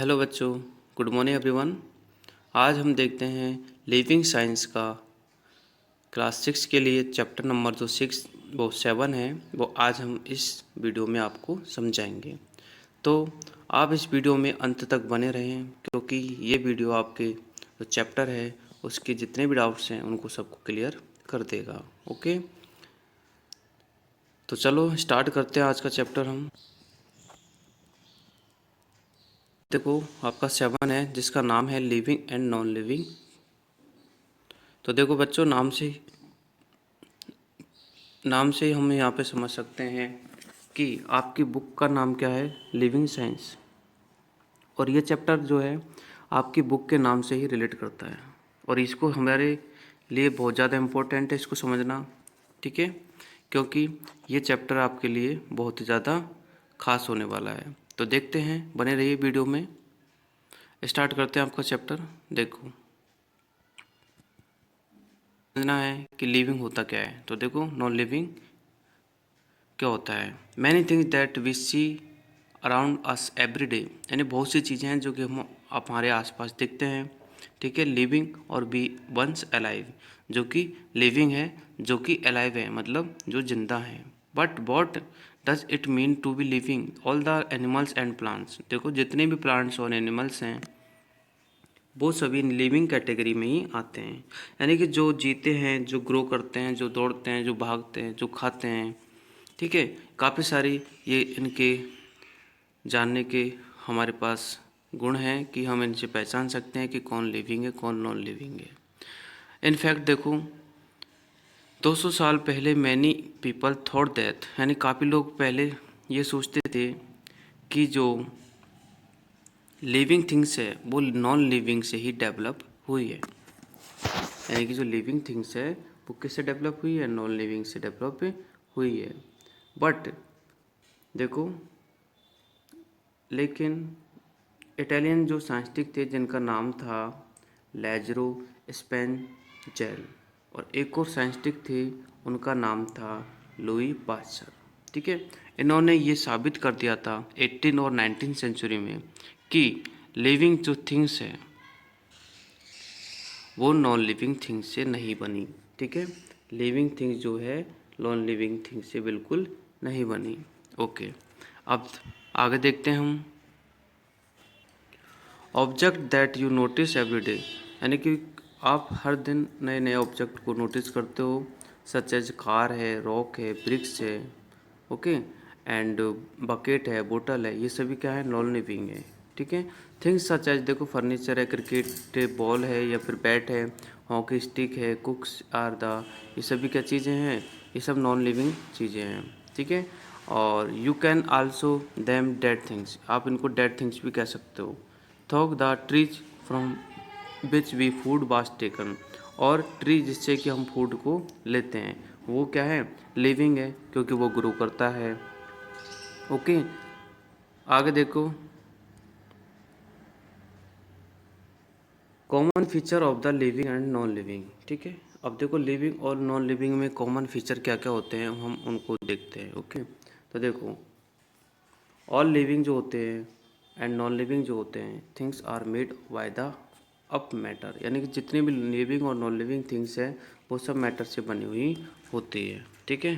Hello बच्चों, good morning everyone. आज हम देखते हैं लिविंग साइंस का क्लास 6 के लिए चैप्टर नंबर जो 6 वो 7 है, वो आज हम इस वीडियो में आपको समझाएंगे। तो आप इस वीडियो में अंत तक बने रहें, क्योंकि ये वीडियो आपके जो चैप्टर है उसके जितने भी डाउट्स हैं उनको सबको क्लियर कर देगा। ओके, तो चलो स्टार्ट करते हैं आज का चैप्टर। हम देखो, आपका 7 है जिसका नाम है लिविंग एंड नॉन लिविंग। तो देखो बच्चों, नाम से हम यहाँ पे समझ सकते हैं कि आपकी बुक का नाम क्या है, लिविंग साइंस। और ये चैप्टर जो है आपकी बुक के नाम से ही रिलेट करता है, और इसको हमारे लिए बहुत ज़्यादा इम्पोर्टेंट है इसको समझना, ठीक है, क्योंकि ये चैप्टर आपके लिए बहुत ही ज़्यादा खास होने वाला है। तो देखते हैं, बने रहिए वीडियो में। स्टार्ट करते हैं आपका चैप्टर। देखो, समझना है कि लिविंग होता क्या है। तो देखो, नॉन लिविंग क्या होता है। Many things that we see around us every day, यानी बहुत सी चीज़ें हैं जो कि हम हमारे आसपास देखते हैं, ठीक है। लिविंग और बी वंस अलाइव, जो कि लिविंग है, जो कि अलाइव है, मतलब जो जिंदा है। But what does it mean to be living? All the animals and plants, देखो जितने भी प्लांट्स और एनिमल्स हैं वो सभी लिविंग कैटेगरी में ही आते हैं, यानी कि जो जीते हैं, जो ग्रो करते हैं, जो दौड़ते हैं, जो भागते हैं, जो खाते हैं, ठीक है। काफ़ी सारी ये इनके जानने के हमारे पास गुण हैं कि हम इनसे पहचान सकते हैं कि कौन लिविंग है, कौन नॉन लिविंग है। इनफैक्ट देखो, 200 साल पहले मैनी पीपल थॉट दैट, यानी काफ़ी लोग पहले ये सोचते थे कि जो लिविंग थिंग्स है वो नॉन लिविंग से ही डेवलप हुई है, यानी कि जो लिविंग थिंग्स है वो किससे डेवलप हुई है, नॉन लिविंग से डेवलप हुई है। बट देखो, लेकिन इटालियन जो साइंटिस्ट थे जिनका नाम था लैजरो स्पेनजेल, और एक और साइंटिस्ट थे उनका नाम था लुई पास्चर, ठीक है। इन्होंने ये साबित कर दिया था 18 और 19 सेंचुरी में कि लिविंग जो थिंग्स है वो नॉन लिविंग थिंग्स से नहीं बनी, ठीक है। लिविंग थिंग्स जो है नॉन लिविंग थिंग्स से बिल्कुल नहीं बनी। ओके, अब आगे देखते हैं हम। Object that you notice every day, यानी कि आप हर दिन नए नए ऑब्जेक्ट को नोटिस करते हो, सच एज कार है, रॉक है, ब्रिक्स है, ओके, एंड बकेट है, बोतल है, ये सभी क्या है, नॉन लिविंग है, ठीक है। थिंग्स सच एज, देखो फर्नीचर है, क्रिकेट बॉल है या फिर बैट है, हॉकी स्टिक है, कुक्स आर द, ये सभी क्या चीज़ें हैं, ये सब नॉन लिविंग चीज़ें हैं, ठीक है। और you can also them dead things, आप इनको डेड थिंग्स भी कह सकते हो। Thought the trees from which we food was taken, और ट्री जिससे कि हम फूड को लेते हैं वो क्या है, लिविंग है, क्योंकि वो ग्रो करता है। ओके, आगे देखो, common feature of the living and non living, ठीक है। अब देखो, लिविंग और नॉन लिविंग में कॉमन फीचर क्या क्या होते हैं हम उनको देखते हैं। ओके, तो देखो, ऑल लिविंग जो होते हैं एंड नॉन लिविंग जो होते हैं, things are made by the up matter, यानी कि जितनी भी लिविंग और नॉन लिविंग थिंग्स है वो सब मैटर से बनी हुई होती है, ठीक है।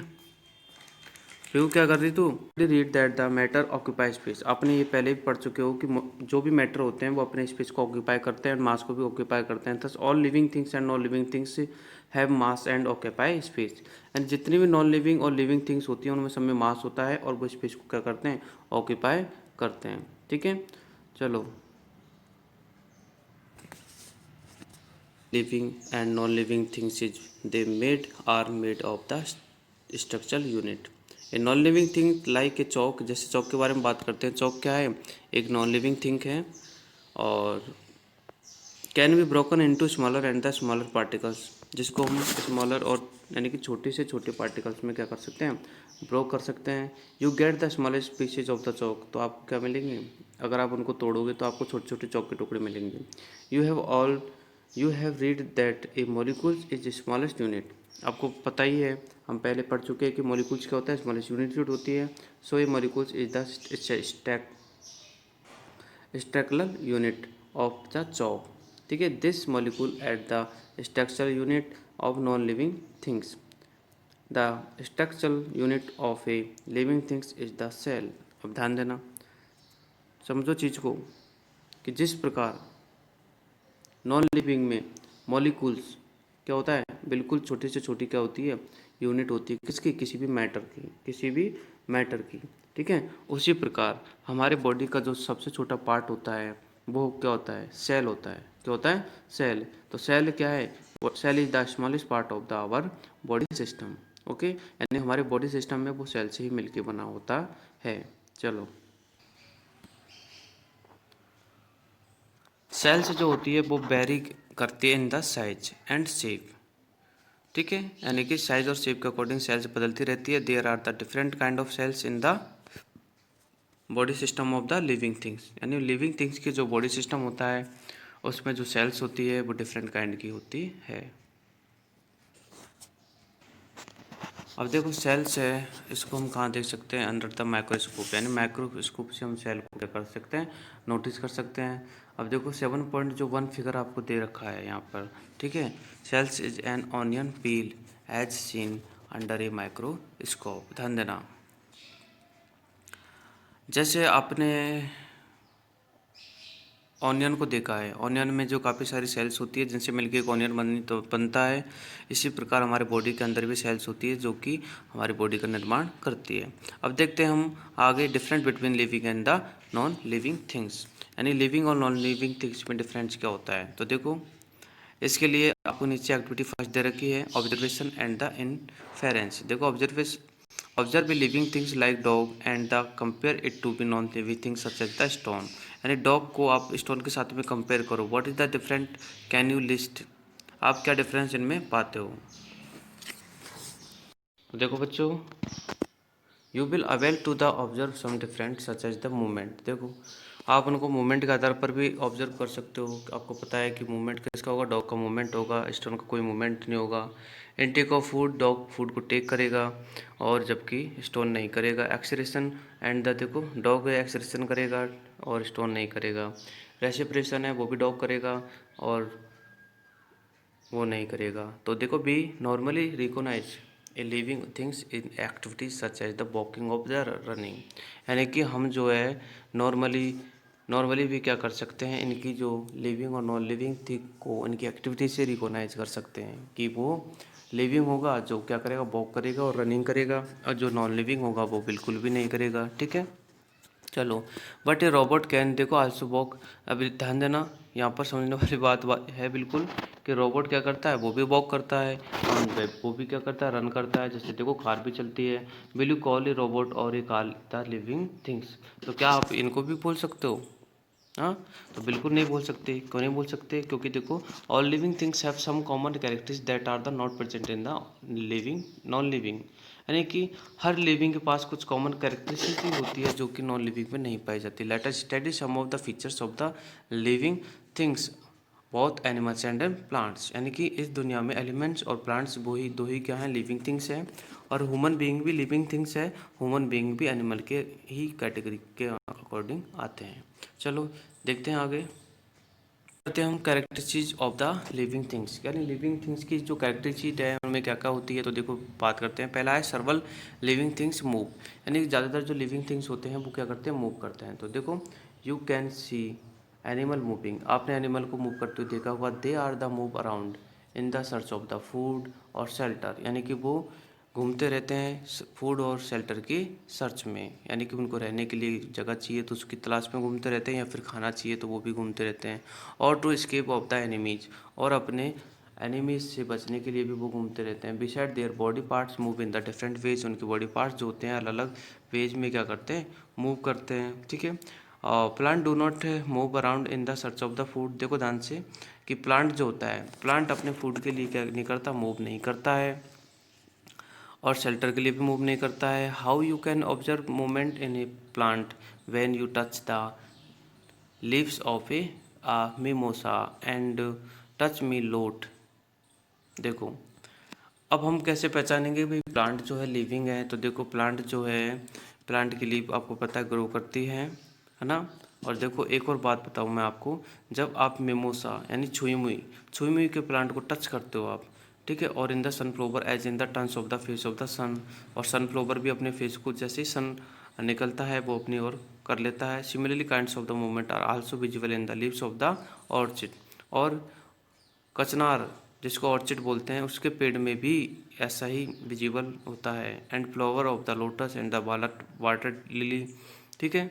क्यों, क्या कर रही तू? Read that the matter occupy space, आपने ये पहले भी पढ़ चुके हो कि जो भी मैटर होते हैं वो अपने स्पेस को ऑक्यूपाई करते हैं एंड मास को भी ऑक्यूपाई करते हैं। Thus all living things and non living things have mass and occupy space, and जितनी भी नॉन लिविंग और लिविंग थिंग्स होती हैं उनमें सब में मास होता है और वो स्पेस को क्या करते हैं, ऑक्यूपाई करते हैं, ठीक है। चलो, living and non living things is they made are made of the structural unit. A non living thing like a chalk, जैसे चौक के बारे में बात करते हैं, चौक क्या है, एक नॉन लिविंग थिंग है, और can be broken into smaller and the smaller particles, जिसको हम स्मॉलर और यानी कि छोटे से छोटे पार्टिकल्स में क्या कर सकते हैं, ब्रोक कर सकते हैं। You get the smallest pieces of the chalk, तो आपको क्या मिलेंगे, अगर आप उनको तोड़ोगे तो आपको छोटे छोटे चौक के टुकड़े मिलेंगे। You have read that A molecule is smallest unit, आपको पता ही है, हम पहले पढ़ चुके हैं कि मॉलिक्यूल्स क्या होता है, स्मॉलेस्ट यूनिट होती है। So a molecules is the structural unit of the chalk, ठीक है। This molecule at the structural unit of non living things. The structural unit of a living things is the cell. अब ध्यान देना, समझो चीज़ को कि जिस प्रकार नॉन लिविंग में मॉलिक्यूल्स क्या होता है, बिल्कुल छोटी से छोटी क्या होती है, यूनिट होती है किसकी, किसी भी मैटर की, किसी भी मैटर की, ठीक है। उसी प्रकार हमारे बॉडी का जो सबसे छोटा पार्ट होता है वो क्या होता है, सेल होता है। क्या होता है, सेल। तो सेल क्या है, cell is the smallest part of the our body system, okay. यानी हमारे बॉडी सिस्टम में वो सेल से ही मिलके बना होता है। चलो, सेल्स जो होती है वो वेरी करती है इन द साइज एंड शेप, ठीक है। यानी कि साइज और शेप के अकॉर्डिंग सेल्स बदलती रहती है। There are the different kind of cells in the body system of the living things. यानी लिविंग थिंग्स की जो बॉडी सिस्टम होता है उसमें जो सेल्स होती है वो डिफरेंट काइंड की होती है। अब देखो सेल्स है, इसको हम कहाँ देख सकते हैं, अंडर द माइक्रोस्कोप। यानी माइक्रोस्कोप से हम सेल को क्या कर सकते हैं, नोटिस कर सकते हैं। अब देखो 7.1 फिगर आपको दे रखा है यहाँ पर, ठीक है। Cells is an onion peel as seen under a microscope. ध्यान देना, जैसे आपने ऑनियन को देखा है, ऑनियन में जो काफ़ी सारी सेल्स होती है जिनसे मिलकर एक ऑनियन बनता है। इसी प्रकार हमारे बॉडी के अंदर भी सेल्स होती है जो कि हमारी बॉडी का निर्माण करती है। अब देखते हैं हम आगे different between living and the non living things. यानी लिविंग और नॉन लिविंग थिंग्स में डिफरेंस क्या होता है। तो देखो, इसके लिए आपको नीचे एक्टिविटी फर्स्ट दे रखी है, ऑब्जर्वेशन एंड द इनफेरेंस। देखो, observe living things like dog and the compare it to be non living things such as the stone. यानी डॉग को आप स्टोन के साथ में कंपेयर करो, what is the different, can you list, आप क्या डिफरेंस इनमें पाते हो। तो देखो बच्चों, you will able to the observe some different such as the movement. देखो, आप उनको मूवमेंट के आधार पर भी ऑब्जर्व कर सकते हो। आपको पता है कि मूवमेंट किसका होगा, डॉग का मूवमेंट होगा, स्टोन का कोई मूवमेंट नहीं होगा। Intake of food, dog food को टेक करेगा और जबकि स्टोन नहीं करेगा। एक्सरेशन एंड द, देखो डॉग एक्सरेशन करेगा और स्टोन नहीं करेगा। रेसिप्रेशन है, वो भी डॉग करेगा और वो नहीं करेगा। तो देखो, we normally recognise a living things in activities such as the walking of the running. यानी कि हम जो है नॉर्मली भी क्या कर सकते हैं, इनकी जो लिविंग और नॉन लिविंग थिंग को इनकी एक्टिविटी से रिकोनाइज कर सकते हैं कि वो लिविंग होगा जो क्या करेगा, वॉक करेगा और रनिंग करेगा, और जो नॉन लिविंग होगा वो बिल्कुल भी नहीं करेगा, ठीक है। चलो, बट ए रोबोट कैन, देखो आल्सो वॉक। अभी ध्यान देना, यहाँ पर समझने वाली बात है बिल्कुल, कि रोबोट क्या करता है, वो भी वॉक करता है और वो भी क्या करता है, रन करता है। जैसे देखो, कार भी चलती है। Will you call A robot और ए कॉल द लिविंग थिंग्स। तो क्या आप इनको भी बोल सकते हो, हाँ। तो बिल्कुल नहीं बोल सकते। क्यों नहीं बोल सकते, क्योंकि देखो, all living things have some common characteristics that are the not present in the living non living. यानी कि हर लिविंग के पास कुछ कॉमन कैरेक्टरिस्टिक्स ही होती है जो कि नॉन लिविंग में नहीं पाई जाती। Let us study some of the features of the living things both animals and plants. यानी कि इस दुनिया में एलिमेंट्स और प्लांट्स वो ही दो ही क्या हैं, लिविंग थिंग्स हैं। और ह्यूमन बीइंग भी लिविंग थिंग्स है। ह्यूमन बीइंग भी एनिमल के ही कैटेगरी के अकॉर्डिंग आते हैं। चलो देखते हैं आगे, करते हैं हम characteristics of the living things. यानी लिविंग थिंग्स की जो कैरेक्टरिस्टिक है उनमें क्या क्या होती है। तो देखो, बात करते हैं। पहला है सर्वल लिविंग थिंग्स मूव। यानी ज़्यादातर जो लिविंग थिंग्स होते हैं वो क्या करते हैं, मूव करते हैं। तो देखो, you can see animal moving, आपने एनिमल को मूव करते हुए देखा हुआ। They are the move around in the search of the food और शेल्टर। यानी कि वो घूमते रहते हैं फूड और शेल्टर की सर्च में। यानी कि उनको रहने के लिए जगह चाहिए तो उसकी तलाश में घूमते रहते हैं, या फिर खाना चाहिए तो वो भी घूमते रहते हैं। और to escape of the enemies, और अपने एनिमीज से बचने के लिए भी वो घूमते रहते हैं। Beside their body parts move in the different ways, उनके बॉडी पार्ट्स जो होते हैं अलग अलग वेज में क्या करते हैं, मूव करते हैं, ठीक है। Plant do not move around in the search of the food. देखो ध्यान से कि प्लांट जो होता है, प्लांट अपने फूड के लिए क्या नहीं करता, मूव नहीं करता है, और शेल्टर के लिए भी मूव नहीं करता है। How you can observe movement in a plant when you touch the leaves of a mimosa and touch me not. देखो, अब हम कैसे पहचानेंगे भाई प्लांट जो है लिविंग है। तो देखो, प्लांट जो है, प्लांट की लीफ आपको पता है ग्रो करती है ना। और देखो एक और बात बताऊँ मैं आपको, जब आप मिमोसा यानी छुई मुई के प्लांट को टच करते हो आप, ठीक है, और in the sunflower as in the turns of the face of the sun, और सनफ्लावर भी अपने फेस को जैसे ही सन निकलता है वो अपनी ओर कर लेता है। Similarly kinds of the movement are also visible in the leaves of the orchid, और कचनार जिसको ऑर्चिड बोलते हैं उसके पेड़ में भी ऐसा ही विजिबल होता है। And flower of the lotus and the water lily, ठीक है।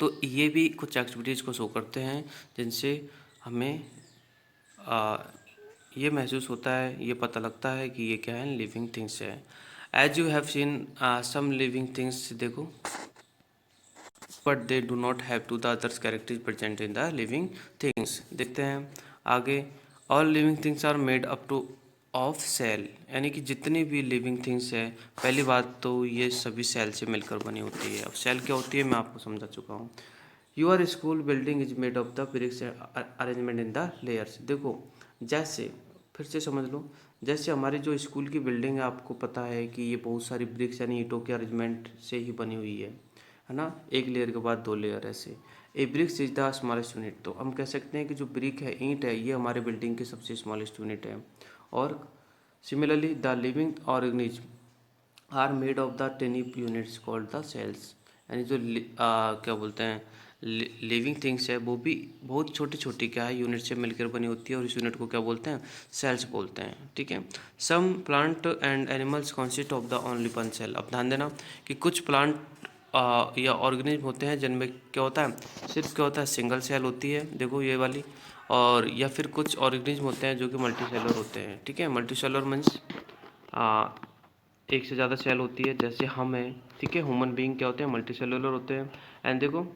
तो ये भी कुछ एक्टिविटीज़ को शो करते हैं जिनसे हमें आ, ये महसूस होता है, ये पता लगता है कि ये क्या है, लिविंग थिंग्स है। As you have seen some living things, देखो, but they do not have to the others characters present in the living things. देखते हैं आगे। All living things are made up to of cell, यानी कि जितनी भी living things है, पहली बात तो ये सभी सेल से मिलकर बनी होती है। अब सेल क्या होती है मैं आपको समझा चुका हूँ। Your school building is made of the bricks arrangement in the layers. देखो जैसे, फिर से समझ लो, जैसे हमारी जो स्कूल की बिल्डिंग है आपको पता है कि ये बहुत सारी ब्रिक्स यानी ईंटों के अरेंजमेंट से ही बनी हुई है ना, एक लेयर के बाद दो लेयर ऐसे। A bricks is the smallest unit, तो हम कह सकते हैं कि जो ब्रिक है, ईंट है, ये हमारे बिल्डिंग की सबसे स्मॉलेस्ट यूनिट है। और similarly the living organism are made of the tiny units called the cells, यानी जो क्या बोलते हैं लिविंग थिंग्स है वो भी बहुत छोटी छोटी क्या है यूनिट से मिलकर बनी होती है, और इस यूनिट को क्या बोलते हैं, सेल्स बोलते हैं, ठीक है। Some plant and animals consist of the only one cell. अब ध्यान देना कि कुछ प्लांट या ऑर्गेनिज्म होते हैं जिनमें क्या होता है, सिर्फ क्या होता है, सिंगल सेल होती है, देखो ये वाली, और या फिर कुछ ऑर्गेनिज्म होते हैं जो कि मल्टी सेलर होते हैं, ठीक है। मल्टी सेलर मीन्स एक से ज़्यादा सेल होती है, जैसे हम हैं, ठीक है, ह्यूमन बीइंग क्या होते हैं, मल्टी सेलुलर होते हैं। एंड देखो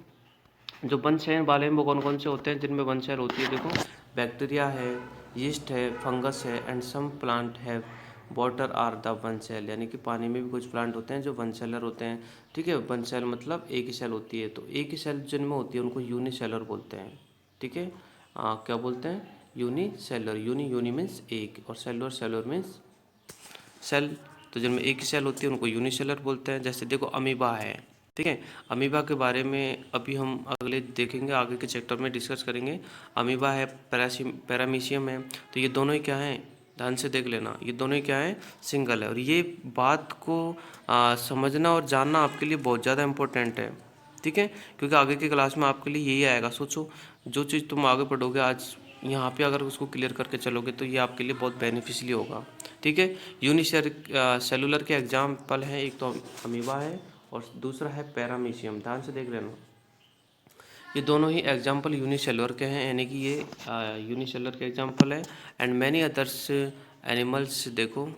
जो वन सेल वाले हैं वो कौन कौन से होते हैं जिनमें वन सेल होती है, देखो बैक्टीरिया है, यीस्ट है, फंगस है, एंड सम प्लांट है water are the one cell, यानी कि पानी में भी कुछ प्लांट होते हैं जो वन सेलर होते हैं, ठीक है। वन सेल मतलब एक ही सेल होती है, तो एक ही सेल जिनमें होती है उनको यूनिसेलर बोलते हैं, ठीक है। क्या बोलते हैं, यूनिसेलर, यूनी मीन्स एक, और सेलुलर मीन्स सेल, तो जिनमें एक ही सेल होती है उनको यूनिसेलर बोलते हैं। जैसे देखो अमीबा है, ठीक है, अमीबा के बारे में अभी हम अगले देखेंगे, आगे के चैप्टर में डिस्कस करेंगे। अमीबा है, पैरामीशियम है, तो ये दोनों ही क्या हैं, ध्यान से देख लेना, ये दोनों ही क्या है, सिंगल है। और ये बात को समझना और जानना आपके लिए बहुत ज़्यादा इम्पोर्टेंट है, ठीक है, क्योंकि आगे की क्लास में आपके लिए यही आएगा। सोचो जो चीज़ तुम आगे पढ़ोगे आज यहाँ पे अगर उसको क्लियर करके चलोगे तो ये आपके लिए बहुत बेनिफिशियली होगा, ठीक है। सेलुलर के एग्जाम्पल हैं, एक तो अमीबा है और दूसरा है पैरामीशियम, ध्यान से देख लेना। ये दोनों ही एग्जाम्पल यूनिसेलुलर के हैं, यानी कि ये यूनिसेलुलर के एग्जाम्पल है। एंड मैनी अदर्स एनिमल्स, देखो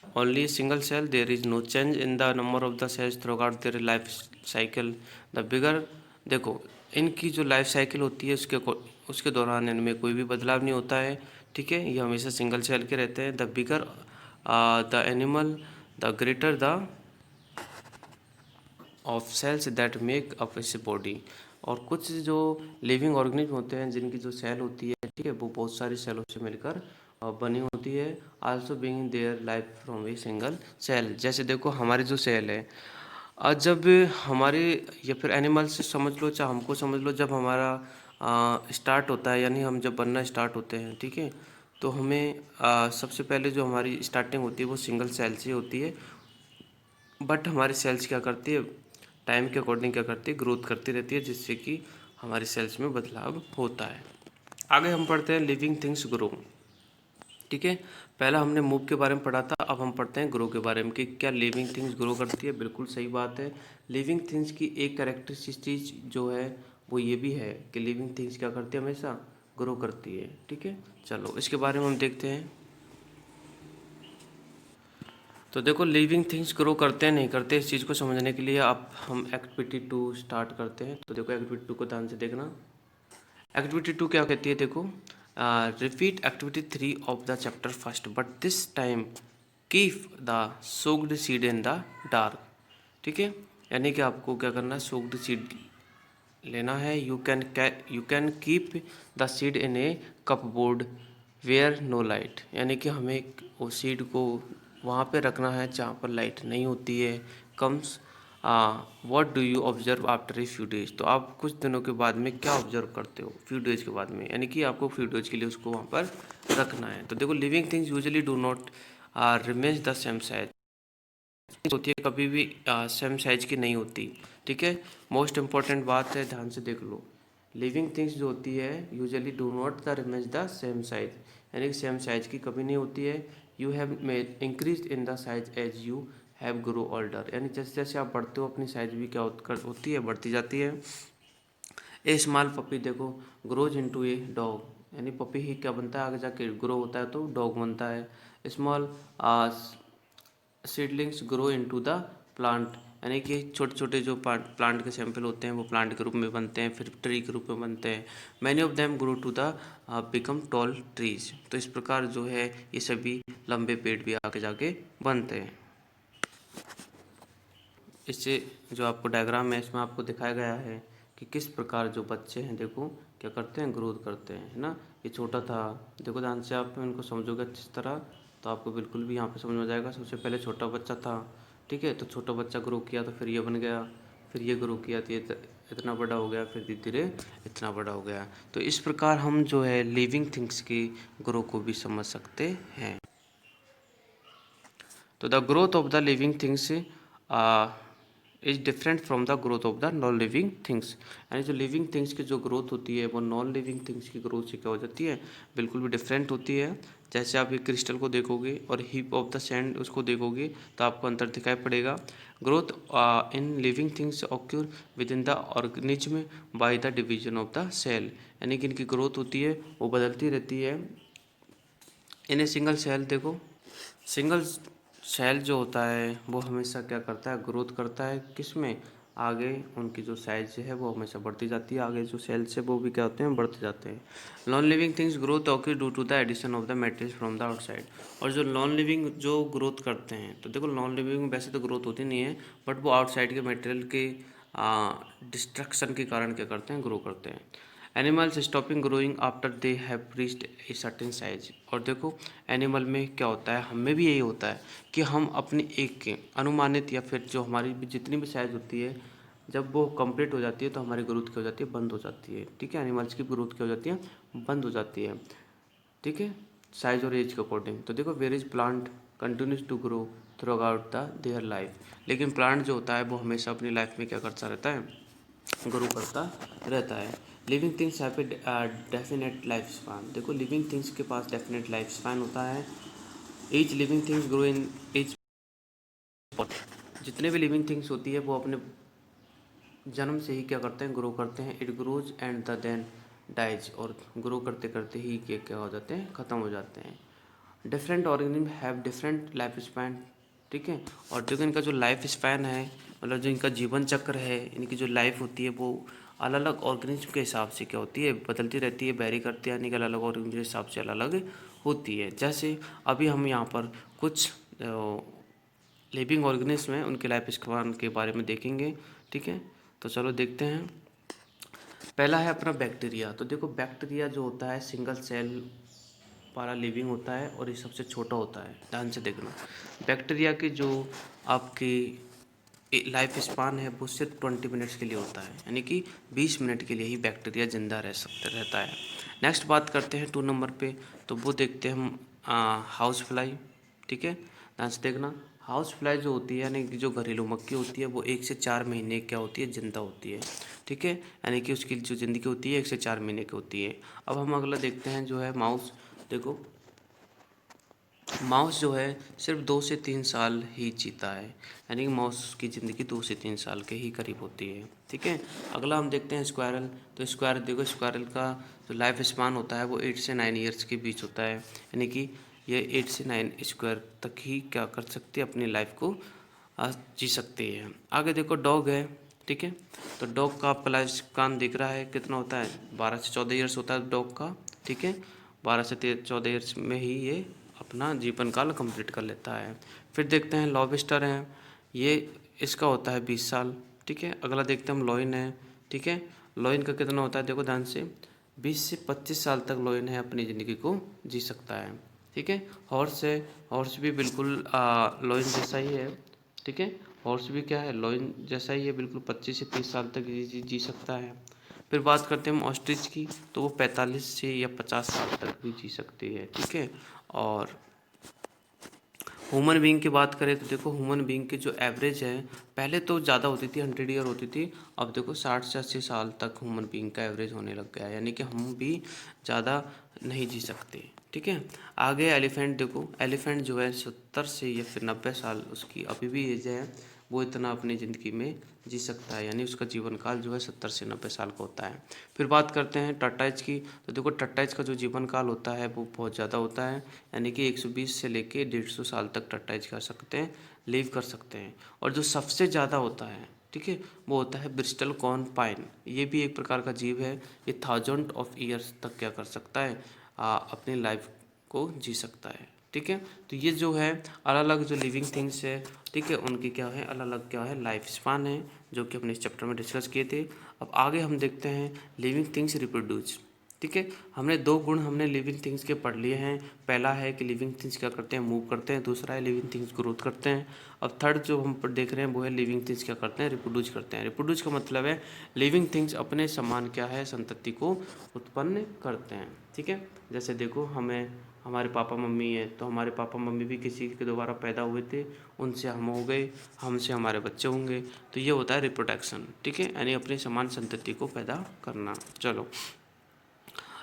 only single cell, there is no change in the number of the cells throughout their life cycle, the bigger, देखो इनकी जो लाइफ साइकिल होती है उसके दौरान इनमें कोई भी बदलाव नहीं होता है, ठीक है, ये हमेशा सिंगल सेल के रहते हैं। The bigger the animal the greater the of cells that make up इस बॉडी, और कुछ जो लिविंग ऑर्गेनिज्म होते हैं जिनकी जो सेल होती है, ठीक है, वो बहुत सारी सेलों से मिलकर बनी होती है। Also being their life from a single cell, जैसे देखो हमारी जो सेल है, आज जब हमारे या फिर एनिमल से समझ लो चाहे हमको समझ लो, जब हमारा स्टार्ट होता है यानी हम जब बनना स्टार्ट होते हैं, ठीक है, तो हमें सबसे पहले जो हमारी स्टार्टिंग होती है वो सिंगल सेल से होती है। बट हमारी सेल्स क्या करती है, टाइम के अकॉर्डिंग क्या करती है, ग्रोथ करती रहती है, जिससे कि हमारी सेल्स में बदलाव होता है। आगे हम पढ़ते हैं लिविंग थिंग्स ग्रो, ठीक है। पहला हमने मूव के बारे में पढ़ा था, अब हम पढ़ते हैं ग्रो के बारे में कि क्या लिविंग थिंग्स ग्रो करती है। बिल्कुल सही बात है, लिविंग थिंग्स की एक कैरेक्टरिस्टिक जो है वो ये भी है कि लिविंग थिंग्स क्या करती है, हमेशा ग्रो करती है, ठीक है। चलो इसके बारे में हम देखते हैं। तो देखो लिविंग थिंग्स ग्रो करते हैं नहीं करते, इस चीज़ को समझने के लिए आप हम एक्टिविटी 2 स्टार्ट करते हैं। तो देखो एक्टिविटी 2 को ध्यान से देखना। एक्टिविटी 2 क्या कहती है, देखो repeat activity 3 of the chapter first but this time keep the soaked seed in the dark, ठीक है, यानी कि आपको क्या करना है, सोक्ड सीड लेना है। You can keep the seed in a cupboard where no light, यानी कि हमें उस सीड को वहाँ पे रखना है जहाँ पर लाइट नहीं होती है, comes what do you observe after a few days, तो आप कुछ दिनों के बाद में क्या ऑब्जर्व करते हो, फ्यू डेज के बाद में, यानी कि आपको फ्यू डेज के लिए उसको वहाँ पर रखना है। तो देखो living things usually do not remain the same size होती है, कभी भी सेम साइज की नहीं होती। ठीक है, मोस्ट इम्पॉर्टेंट बात है, ध्यान से देख लो। लिविंग थिंग्स जो होती है usually do not the remain the same size, यानी कि सेम साइज की कभी नहीं होती है। You have made increase in the size as you have grow older, यानी जैसे जैसे आप बढ़ते हो अपनी साइज भी क्या होती है, बढ़ती जाती है। ए स्मॉल पपी देखो ग्रोज इनटू ए डॉग, यानी पपी ही क्या बनता है, आगे जाके ग्रो होता है तो डॉग बनता है। Small seedlings grow into the plant, यानी कि छोटे छोटे जो प्लांट के सैंपल होते हैं वो प्लांट के रूप में बनते हैं, फिर ट्री के रूप में बनते हैं। Many of them grow to the become tall trees, तो इस प्रकार जो है ये सभी लंबे पेड़ भी आगे जाके बनते हैं। इससे जो आपको डायग्राम है इसमें आपको दिखाया गया है कि किस प्रकार जो बच्चे हैं देखो क्या करते हैं, ग्रोथ करते हैं, है ना। ये छोटा था, देखो ध्यान से आप इनको समझोगे अच्छी तरह तो आपको बिल्कुल भी यहाँ पे समझ में जाएगा। सबसे पहले छोटा बच्चा था, ठीक है, तो छोटा बच्चा ग्रो किया तो फिर ये बन गया, फिर ये ग्रो किया तो ये इतना बड़ा हो गया, फिर धीरे धीरे इतना बड़ा हो गया। तो इस प्रकार हम जो है लिविंग थिंग्स की ग्रो को भी समझ सकते हैं। तो the growth of the living things is different from the growth of the non living things, यानी जो लिविंग थिंग्स की जो ग्रोथ होती है वो नॉन लिविंग थिंग्स की ग्रोथ से क्या हो जाती है, बिल्कुल भी डिफरेंट होती है। जैसे आप ये क्रिस्टल को देखोगे और हीप ऑफ द सैंड उसको देखोगे तो आपको अंतर दिखाई पड़ेगा। Growth in living things occur within the organism by the division of the cell, यानी कि इनकी ग्रोथ होती है वो बदलती रहती है। इन ए सिंगल सेल देखो, सिंगल सेल जो होता है वो हमेशा क्या करता है, ग्रोथ करता है, किस में, आगे उनकी जो साइज है वो हमेशा बढ़ती जाती है, आगे जो सेल्स है वो भी क्या होते हैं, बढ़ते जाते हैं। Non living things growth occur due to the addition of the material from the outside, और जो नॉन लिविंग जो ग्रोथ करते हैं तो देखो नॉन लिविंग में वैसे तो ग्रोथ होती नहीं है, बट वो आउटसाइड के मटेरियल के डिस्ट्रक्शन के कारण क्या करते हैं, ग्रो करते हैं। Animals stopping growing after they have reached a certain size, और देखो एनिमल में क्या होता है, हमें भी यही होता है कि हम अपनी एक अनुमानित या फिर जो हमारी भी जितनी भी साइज होती है जब वो कंप्लीट हो जाती है तो हमारी ग्रोथ क्या हो जाती है, बंद हो जाती है। ठीक है, एनिमल्स की ग्रोथ क्या हो जाती है, बंद हो जाती है। ठीक है, साइज और एज के अकॉर्डिंग। तो देखो where is plant continues to grow throughout the their life, लेकिन प्लांट जो होता है वो हमेशा अपनी लाइफ में क्या करता रहता है, ग्रो करता रहता है। Living things have a definite life span, देखो लिविंग थिंग्स के पास डेफिनेट लाइफ स्पैन होता है। Each living things grow in age, जितने भी लिविंग थिंग्स होती है वो अपने जन्म से ही क्या करते हैं, ग्रो करते हैं। It grows and the then dies, और ग्रो करते करते ही क्या हो जाते हैं, ख़त्म हो जाते हैं। Different organism have different life span, ठीक है, और जो इनका जो लाइफ स्पैन है मतलब जो इनका जीवन चक्र है, इनकी जो लाइफ होती है वो अलग अलग ऑर्गेनिज्म के हिसाब से क्या होती है, बदलती रहती है, वेरी करती है, यानी कि अलग अलग ऑर्गेनिज्म के हिसाब से अलग अलग होती है। जैसे अभी हम यहाँ पर कुछ लिविंग ऑर्गेनिज्म हैं उनके लाइफ स्पैन के बारे में देखेंगे। ठीक है, तो चलो देखते हैं। पहला है अपना बैक्टीरिया, तो देखो बैक्टीरिया जो होता है सिंगल सेल वाला लिविंग होता है और ये सबसे छोटा होता है, ध्यान से देखना। बैक्टीरिया की जो आपकी लाइफ स्पान है वो सिर्फ 20 मिनट्स के लिए होता है, यानी कि 20 मिनट के लिए ही बैक्टीरिया जिंदा रहता है। नेक्स्ट बात करते हैं 2 नंबर पे, तो वो देखते हैं हम हाउस फ्लाई। ठीक है, ध्यान से देखना। हाउस फ्लाई जो होती है यानी कि जो घरेलू मक्खी होती है वो 1 से 4 महीने क्या होती है, जिंदा होती है। ठीक है, यानी कि उसकी जो ज़िंदगी होती है 1 से 4 महीने की होती है। अब हम अगला देखते हैं जो है माउस। देखो माउस जो है सिर्फ 2 से 3 साल ही जीता है, यानी कि माउस की ज़िंदगी 2 से 3 साल के ही करीब होती है। ठीक है, अगला हम देखते हैं स्क्वायरल। तो स्क्वायरल देखो, स्क्वायरल का जो लाइफ स्पान होता है वो 8 से 9 ईयर्स के बीच होता है, यानी कि ये 8 से 9 स्क्वायर तक ही क्या कर सकती है, अपनी लाइफ को जी सकती है। आगे देखो डॉग है। ठीक है, तो डॉग का आपका लाइफ स्पान दिख रहा है कितना होता है, 12 से 14 ईयर्स होता है डॉग का। ठीक है, 12 से 14 ईयर्स में ही ये अपना जीवन काल कंप्लीट कर लेता है। फिर देखते हैं लॉबस्टर हैं, ये इसका होता है 20 साल। ठीक है, अगला देखते हैं हम लॉइन है। ठीक है, लॉइन का कितना होता है, देखो ध्यान से, 20 से 25 साल तक लॉइन है अपनी ज़िंदगी को जी सकता है। ठीक है, हॉर्स है, हॉर्स भी बिल्कुल लॉइन जैसा ही है। ठीक है, हॉर्स भी क्या है, लॉयन जैसा ही है, बिल्कुल 25 से 30 साल तक ये जी सकता है। फिर बात करते हैं हम ऑस्ट्रिच की, तो वो 45 से या 50 साल तक भी जी सकती है, ठीक है। और ह्यूमन बीइंग की बात करें तो देखो ह्यूमन बीइंग की जो एवरेज है, पहले तो ज़्यादा होती थी, 100 ईयर होती थी, अब देखो 60 से 80 साल तक ह्यूमन बीइंग का एवरेज होने लग गया है, यानी कि हम भी ज़्यादा नहीं जी सकते, ठीक है। आगे एलिफेंट देखो, एलिफेंट जो है 70 से या फिर 90 साल उसकी अभी भी एज है, वो इतना अपनी ज़िंदगी में जी सकता है, यानी उसका जीवन काल जो है 70 से 90 साल का होता है। फिर बात करते हैं टर्टाइज की, तो देखो टर्टाइज का जो जीवन काल होता है वो बहुत ज़्यादा होता है, यानी कि 120 से लेके 150 साल तक टर्टाइज कर सकते हैं, लिव कर सकते हैं। और जो सबसे ज़्यादा होता है, ठीक है, वो होता है ब्रिस्टल कॉर्न पाइन, ये भी एक प्रकार का जीव है, ये 1000 ऑफ ईयर्स तक क्या कर सकता है, अपनी लाइफ को जी सकता है, ठीक है। तो ये जो है अलग अलग जो लिविंग थिंग्स है, ठीक है, उनकी क्या है अलग अलग क्या है लाइफ स्पान है, जो कि हमने इस चैप्टर में डिस्कस किए थे। अब आगे हम देखते हैं लिविंग थिंग्स रिप्रोड्यूस, ठीक है। हमने दो गुण हमने लिविंग थिंग्स के पढ़ लिए हैं, पहला है कि लिविंग थिंग्स क्या करते हैं, मूव करते हैं, दूसरा है लिविंग थिंग्स ग्रोथ करते हैं। अब थर्ड जो हम पर देख रहे हैं वो है लिविंग थिंग्स क्या करते हैं, रिप्रोड्यूस करते हैं। रिप्रोड्यूस का मतलब है लिविंग थिंग्स अपने समान क्या है संतति को उत्पन्न करते हैं, ठीक है। जैसे देखो हमें हमारे पापा मम्मी है, तो हमारे पापा मम्मी भी किसी के द्वारा पैदा हुए थे, उनसे हम हो गए, हमसे हमारे बच्चे होंगे, तो ये होता है रिप्रोडक्शन, ठीक है, यानी अपनी समान संतति को पैदा करना। चलो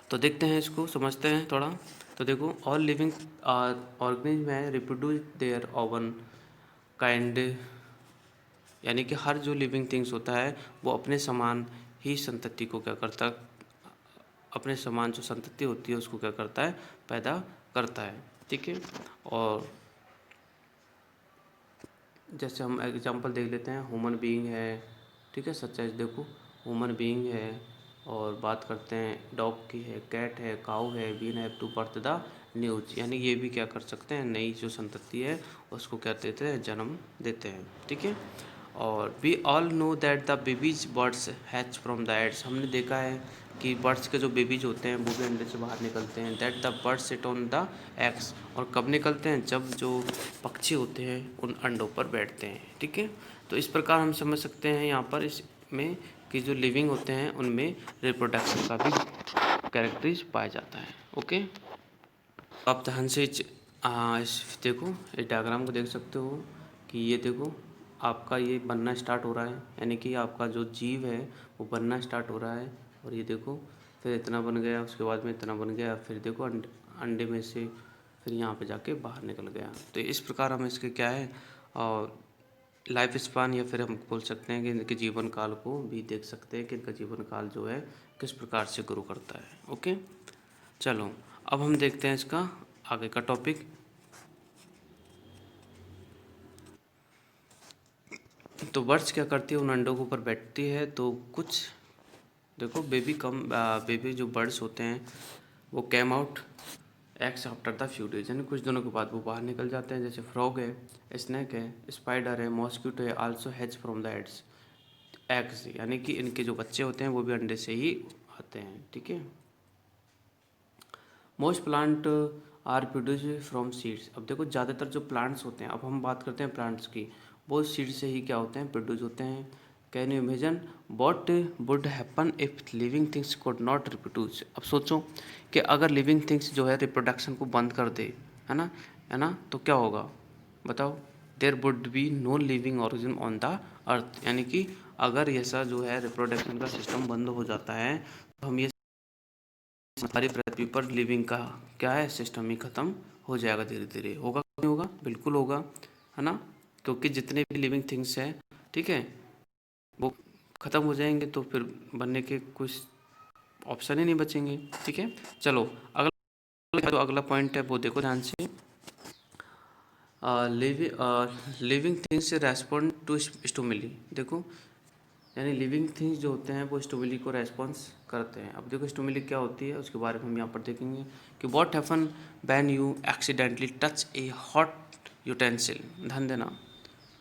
तो देखते हैं, इसको समझते हैं थोड़ा। तो देखो ऑल लिविंग ऑर्गेनिज्म है रिप्रोड्यूस देयर ओवन काइंड, यानी कि हर जो लिविंग थिंग्स होता है वो अपने समान ही संतति को क्या करता है, अपने समान जो संतति होती है उसको क्या करता है, पैदा करता है, ठीक है। और जैसे हम एग्जांपल देख लेते हैं, ह्यूमन बीइंग है, ठीक है, सच एज देखो ह्यूमन बीइंग है, और बात करते हैं डॉग की है, कैट है, काऊ है, been have to birth the news, यानी ये भी क्या कर सकते हैं, नई जो संतति है उसको क्या देते हैं, जन्म देते हैं, ठीक है। और we all know that the babies birds hatch from the eggs, हमने देखा है कि बर्ड्स के जो बेबीज होते हैं वो भी अंडे से बाहर निकलते हैं, that the birds sit on the eggs, और कब निकलते हैं, जब जो पक्षी होते हैं उन अंडों पर बैठते हैं, ठीक है। तो इस प्रकार हम समझ सकते हैं यहाँ पर इसमें कि जो लिविंग होते हैं उनमें रिप्रोडक्शन का भी कैरेक्टरिज पाया जाता है, ओके। आप ध्यान से इस देखो इस डायग्राम को देख सकते हो कि ये देखो आपका ये बनना स्टार्ट हो रहा है, यानी कि आपका जो जीव है वो बनना स्टार्ट हो रहा है, और ये देखो फिर इतना बन गया, उसके बाद में इतना बन गया, फिर देखो अंडे में से फिर यहाँ पे जाके बाहर निकल गया। तो इस प्रकार हम इसके क्या है और लाइफ स्पान, या फिर हम बोल सकते हैं कि इनके जीवन काल को भी देख सकते हैं कि इनका जीवन काल जो है किस प्रकार से ग्रो करता है, ओके। चलो अब हम देखते हैं इसका आगे का टॉपिक। तो बर्ड्स क्या करती है, उन अंडों के ऊपर बैठती है, तो कुछ देखो बेबी जो बर्ड्स होते हैं वो came out eggs after the few days, यानी कुछ दिनों के बाद वो बाहर निकल जाते हैं, जैसे फ्रॉग है, स्नैक है, स्पाइडर है, मॉस्किटो है, also hatch from the eggs, यानी कि इनके जो बच्चे होते हैं वो भी अंडे से ही आते हैं, ठीक है। Most plant are produce from seeds, अब देखो ज़्यादातर जो प्लांट्स होते हैं, अब हम बात करते हैं प्लांट्स की, वो सीड से ही क्या होते हैं, प्रोड्यूस होते हैं। Can you imagine what would happen if living things could not reproduce, अब सोचो कि अगर लिविंग थिंग्स जो है रिप्रोडक्शन को बंद कर दे, है ना, तो क्या होगा बताओ, there would be no living organism on the earth, यानी कि अगर ऐसा जो है रिप्रोडक्शन का सिस्टम बंद हो जाता है तो हम ये हमारी पृथ्वी पर लिविंग का क्या है सिस्टम ही खत्म हो जाएगा, धीरे धीरे होगा, नहीं होगा, बिल्कुल होगा, है ना, क्योंकि जितने भी लिविंग थिंग्स हैं, ठीक है, वो खत्म हो जाएंगे, तो फिर बनने के कुछ ऑप्शन ही नहीं बचेंगे, ठीक है। चलो अगला जो अगला पॉइंट है वो देखो ध्यान से, लिविंग थिंग्स रेस्पॉन्ड टू स्टोमिली, देखो यानी लिविंग थिंग्स जो होते हैं वो स्टोमिली को रेस्पॉन्स करते हैं। अब देखो स्टोमिली क्या होती है उसके बारे में हम यहाँ पर देखेंगे कि what happen when you accidentally touch A hot utensil, ध्यान देना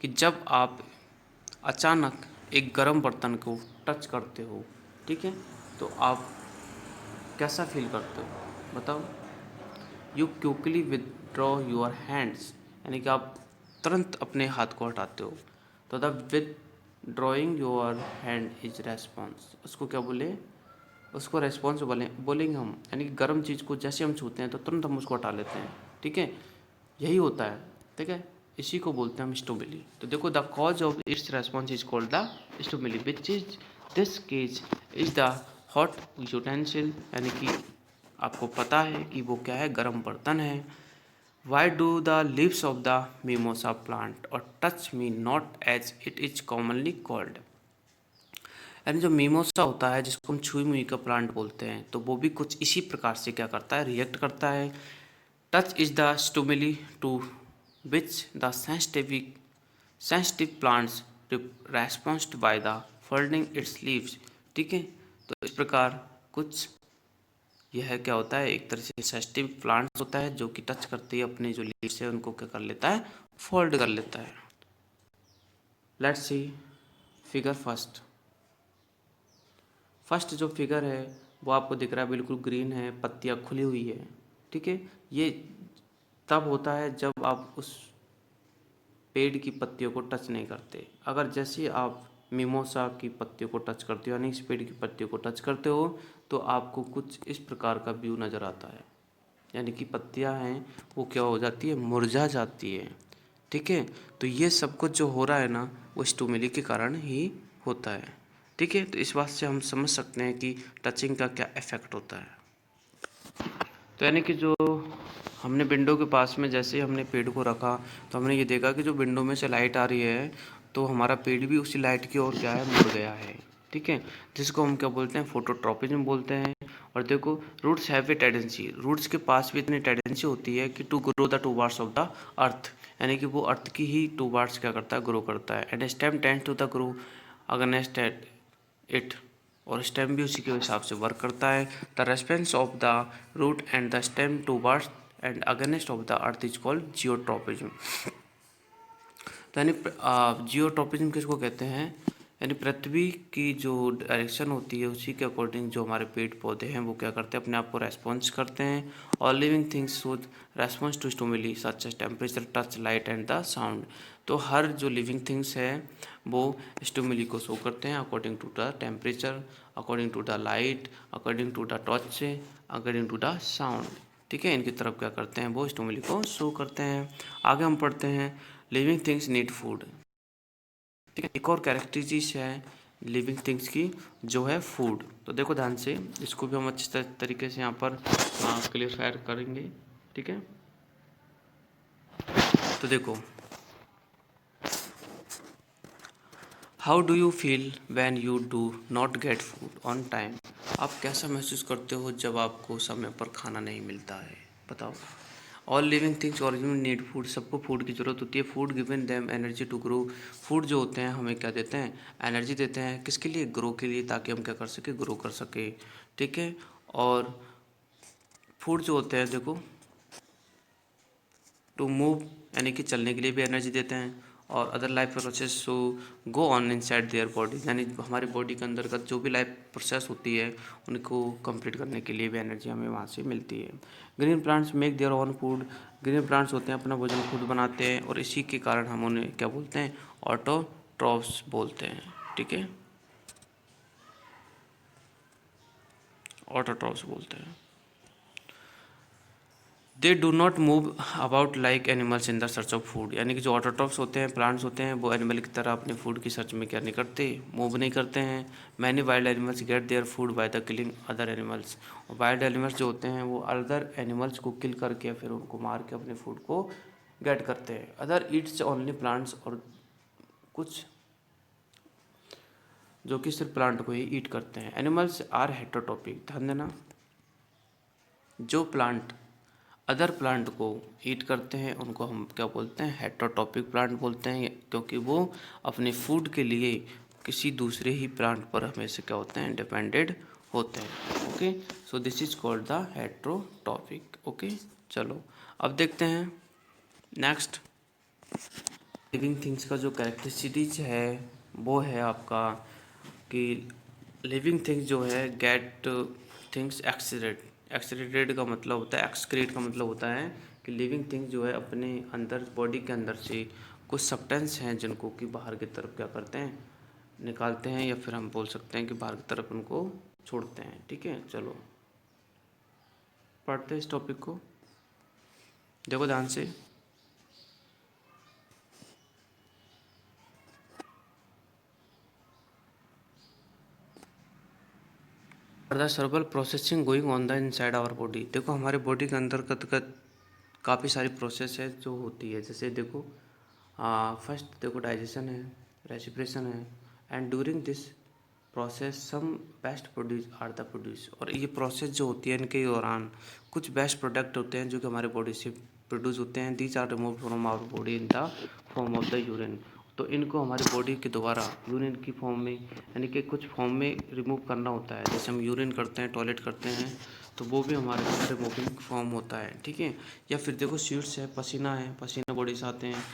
कि जब आप अचानक एक गर्म बर्तन को टच करते हो, ठीक है, तो आप कैसा फील करते हो बताओ। You quickly withdraw your hands, यानी कि आप तुरंत अपने हाथ को हटाते हो, तो the with drawing your hand is response, उसको क्या बोले, उसको रेस्पॉन्स बोलेंगे हम, यानी कि गर्म चीज़ को जैसे हम छूते हैं तो तुरंत हम उसको हटा लेते हैं, ठीक है, यही होता है, ठीक है, इसी को बोलते हैं हम स्टोमिली। तो देखो, the cause of its response is called the stimuli, which is this case is the hot utensil, यानी कि आपको पता है कि वो क्या है, गर्म बर्तन है। Why do the leaves of the mimosa plant और touch me not as it is commonly called, यानी जो मीमोसा होता है जिसको हम छुई मुई का प्लांट बोलते हैं, तो वो भी कुछ इसी प्रकार से क्या करता है, रिएक्ट करता है। Touch is the stimuli to which the sensitive plants responds by the folding its leaves, ठीक है। तो इस प्रकार कुछ यह क्या होता है, एक तरह से सेंसिटिव प्लांट्स होता है जो कि टच करते ही अपने जो लीव्स है उनको क्या कर लेता है, फोल्ड कर लेता है। लेट्स सी फिगर फर्स्ट जो फिगर है वो आपको दिख रहा है बिल्कुल ग्रीन है, पत्तियाँ खुली हुई है, ठीक है। ये तब होता है जब आप उस पेड़ की पत्तियों को टच नहीं करते। अगर जैसे आप मिमोसा की पत्तियों को टच करते हो, यानी इस पेड़ की पत्तियों को टच करते हो, तो आपको कुछ इस प्रकार का व्यू नज़र आता है, यानी कि पत्तियां हैं वो क्या हो जाती है, मुरझा जाती है, ठीक है। तो ये सब कुछ जो हो रहा है ना, वो स्टोमेली के कारण ही होता है, ठीक है। तो इस बात से हम समझ सकते हैं कि टचिंग का क्या इफेक्ट होता है। तो यानी कि जो हमने विंडो के पास में जैसे ही हमने पेड़ को रखा, तो हमने ये देखा कि जो विंडो में से लाइट आ रही है, तो हमारा पेड़ भी उसी लाइट की ओर क्या है, मुड़ गया है, ठीक है, जिसको हम क्या बोलते हैं, फोटोट्रॉपिज्म बोलते हैं। और देखो, roots have a tendency, roots के पास भी इतनी टेंडेंसी होती है कि to grow the two parts of the earth, यानी कि वो अर्थ की ही टू पार्ट्स क्या करता है, ग्रो करता है। And stem tends to the grow against it, और स्टेम भी उसी के हिसाब से वर्क करता है। The response of the root and the stem towards and against of the earth is called geotropism. तो यानी जियोट्रोपिज्म किसको कहते हैं, यानी पृथ्वी की जो डायरेक्शन होती है उसी के अकॉर्डिंग जो हमारे पेड़ पौधे हैं वो क्या करते हैं, अपने आप को रेस्पॉन्स करते हैं। और living things should response to stimuli such as temperature, touch, light and the sound. तो हर जो लिविंग थिंग्स है वो स्टिमुली को शो करते हैं according to the temperature, according to the light, according to the touch, according to the sound, ठीक है। इनकी तरफ क्या करते हैं, वो स्टिमुली को शो करते हैं। आगे हम पढ़ते हैं, लिविंग थिंग्स नीड फूड, ठीक है। एक और कैरेक्टरिस्टिक्स है लिविंग थिंग्स की जो है फूड। तो देखो ध्यान से, इसको भी हम अच्छे तरीके से यहाँ पर क्लियरफायर करेंगे, ठीक है। तो देखो, how do you feel when you do not get food on time, आप कैसा महसूस करते हो जब आपको समय पर खाना नहीं मिलता है, बताओ। All living things original need food, सबको फूड की ज़रूरत होती है। Food given them energy to grow, food जो होते हैं हमें क्या देते हैं, एनर्जी देते हैं, किसके लिए, ग्रो के लिए, ताकि हम क्या कर सके, ग्रो कर सके, ठीक है। और फूड जो होते हैं देखो, टू मूव यानी कि चलने के लिए भी एनर्जी देते हैं। और other life process so go on inside their body, यानी हमारी बॉडी के अंतर्गत जो भी लाइफ प्रोसेस होती है उनको कंप्लीट करने के लिए भी एनर्जी हमें वहाँ से मिलती है। Green plants make their own food, green plants होते हैं अपना भोजन खुद बनाते हैं, और इसी के कारण हम उन्हें क्या बोलते हैं, ऑटोट्रॉफ्स बोलते हैं, ठीक है, ऑटोट्रॉफ्स बोलते हैं। दे do not move about like animals in the search of food, यानी कि जो ऑटोट्रॉफ्स होते हैं, प्लांट्स होते हैं, वो एनिमल की तरह अपने फूड की सर्च में क्या नहीं करते, मूव नहीं करते हैं। Many wild animals gate their food by the killing other animals, और वाइल्ड एनिमल्स जो होते हैं वो अदर एनिमल्स को किल करके फिर उनको मार के अपने फूड को गेट करते हैं। अदर ईट्स ओनली प्लांट्स, और कुछ जो कि सिर्फ प्लांट को ही ईट करते हैं। एनिमल्स आर हेटरोटॉपिक, ध्यान देना, जो प्लांट अदर प्लांट को ईट करते हैं उनको हम क्या बोलते हैं, हेटरोटॉपिक प्लांट बोलते हैं, क्योंकि वो अपने फूड के लिए किसी दूसरे ही प्लांट पर हमेशा क्या होते हैं, डिपेंडेड होते हैं, okay. So this is called the heterotrophic, okay. चलो अब देखते हैं नेक्स्ट, लिविंग थिंग्स का जो कैरेक्टरिस्टिक्स है वो है आपका कि लिविंग थिंग्स जो है गेट थिंग्स एक्सीडेट, एक्सीडेटेड का मतलब होता है, एक्सक्रीट का मतलब होता है कि लिविंग थिंग्स जो है अपने अंदर बॉडी के अंदर से कुछ सब्सटेंस हैं जिनको कि बाहर की तरफ क्या करते हैं, निकालते हैं, या फिर हम बोल सकते हैं कि बाहर की तरफ उनको छोड़ते हैं। ठीक है, चलो पढ़ते हैं इस टॉपिक को। देखो ध्यान से, the several processing going on the inside our body. देखो हमारे बॉडी के अंतर्गत काफ़ी सारी प्रोसेस है जो होती है। जैसे देखो फर्स्ट देखो डाइजेशन है, रेस्पिरेशन है, and during this process some best produce are the produce. और ये प्रोसेस जो होती है इनके दौरान कुछ बेस्ट प्रोडक्ट होते हैं जो कि हमारे बॉडी से प्रोड्यूस होते हैं। These are remove from our body in the form of the urine. तो इनको हमारी बॉडी के द्वारा यूरिन की फॉर्म में, यानी कि कुछ फॉर्म में रिमूव करना होता है। जैसे हम यूरिन करते हैं, टॉयलेट करते हैं, तो वो भी हमारे रिमूविंग फॉर्म होता है। ठीक है, या फिर देखो स्वीट्स है, पसीना है, पसीना बॉडी से आते हैं,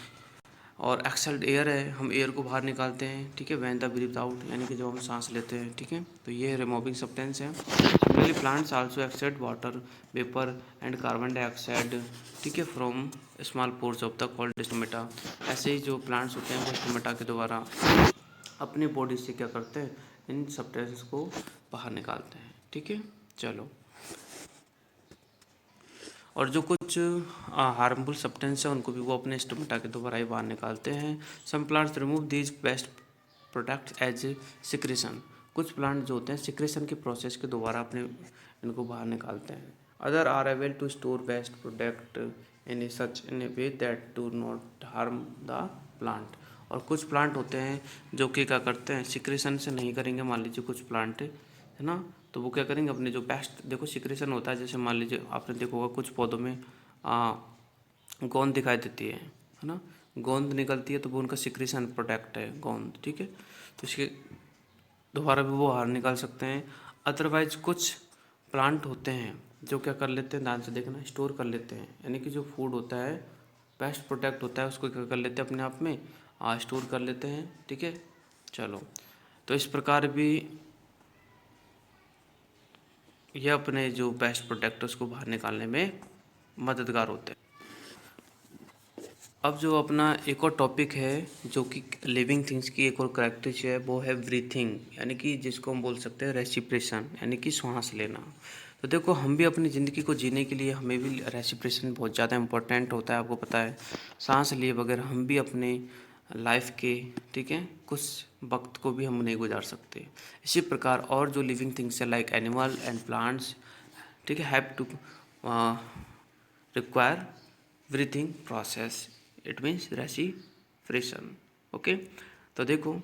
और एक्सल्ड एयर है, हम एयर को बाहर निकालते हैं। ठीक है, व्हेन द ब्रीथ आउट, यानी कि जब हम सांस लेते हैं। ठीक है, तो ये रिमूविंग सब्सटेंस है। Similarly plants also except water vapour and carbon dioxide, ठीक है, from small pores of the called stomata. ऐसे ही जो प्लांट्स होते हैं वो स्टोमेटा के द्वारा अपनी बॉडी से क्या करते हैं, इन सब्सटेंस को बाहर निकालते हैं। ठीक है, चलो, और जो कुछ हार्मफुल सब्सटेंस है उनको भी वो अपने स्टोमेटा के द्वारा ही बाहर निकालते हैं। Some plants remove these waste products as secretion. कुछ प्लांट जो होते हैं सिक्रेशन की प्रोसेस के द्वारा अपने इनको बाहर निकालते हैं। Other are able to store waste product in a way that do not harm the plant. और कुछ प्लांट होते हैं जो कि क्या करते हैं, सिक्रेशन से नहीं करेंगे। मान लीजिए कुछ प्लांट है ना, तो वो क्या करेंगे, अपने जो बेस्ट, देखो सिक्रेशन होता है, जैसे मान लीजिए आपने देखा होगा कुछ पौधों में गोंद दिखाई देती है ना, गोंद निकलती है, तो वो उनका सिक्रेशन प्रोडक्ट है गोंद। ठीक है, तो इसके दोबारा भी वो बाहर निकाल सकते हैं। अदरवाइज कुछ प्लांट होते हैं जो क्या कर लेते हैं, ध्यान से देखना, स्टोर कर लेते हैं, यानी कि जो फूड होता है, बेस्ट प्रोडक्ट होता है, उसको क्या कर लेते हैं अपने आप में स्टोर कर लेते हैं। ठीक है, चलो, तो इस प्रकार भी ये अपने जो बेस्ट प्रोडक्ट है उसको बाहर निकालने में मददगार होते हैं। अब जो अपना एक और टॉपिक है जो कि लिविंग थिंग्स की एक और करैक्टरिस्टिक है, वो है ब्रीथिंग, यानी कि जिसको हम बोल सकते हैं रेस्पिरेशन, यानी कि सांस लेना। तो देखो हम भी अपनी ज़िंदगी को जीने के लिए हमें भी रेस्पिरेशन बहुत ज़्यादा इम्पोर्टेंट होता है, आपको पता है। सांस लिए बगैर हम भी अपने लाइफ के, ठीक है, कुछ वक्त को भी हम नहीं गुजार सकते। इसी प्रकार और जो लिविंग थिंग्स है लाइक एनिमल एंड प्लांट्स, ठीक है, have to require breathing process, it means respiration. Okay, तो देखो,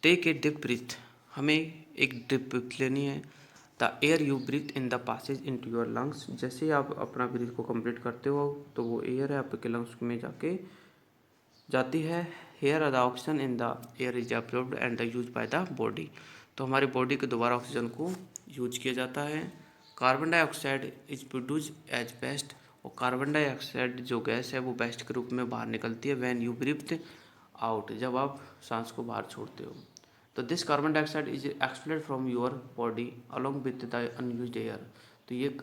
टेक ए डीप ब्रीथ, हमें एक डीप ब्रीथ लेनी है। The air you breathe in the passages in to your lungs, जैसे ही आप अपना ब्रीथ को कंप्लीट करते हो तो वो एयर है आपके लंग्स में जाके जाती है। Here the oxygen in the air is absorbed and the use by the body. तो हमारी बॉडी के द्वारा ऑक्सीजन को यूज किया जाता है। Carbon dioxide is produce as waste, और कार्बन डाइऑक्साइड जो गैस है वो वेस्ट के रूप में बाहर निकलती है व्हेन यू ब्रीथ आउट, जब आप सांस को बाहर छोड़ते हो। तो this carbon dioxide is expelled from your body along with the unused air. तो ये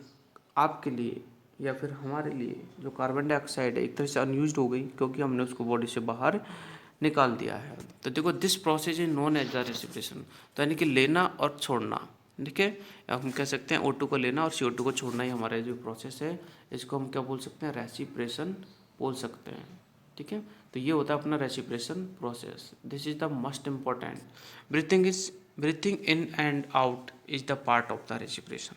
आपके लिए या फिर हमारे लिए जो कार्बन डाइऑक्साइड है एक तरह से अनयूज्ड हो गई, क्योंकि हमने उसको बॉडी से बाहर निकाल दिया है। तो देखो this process is known as the respiration, तो यानी कि लेना और छोड़ना। ठीक है, हम कह सकते हैं O2 को लेना और CO2 को छोड़ना ही हमारा जो प्रोसेस है, इसको हम क्या बोल सकते हैं, रेस्पिरेशन बोल सकते हैं। ठीक है, तो ये होता है अपना respiration process. This is the most important. Breathing in and out is the part of the respiration.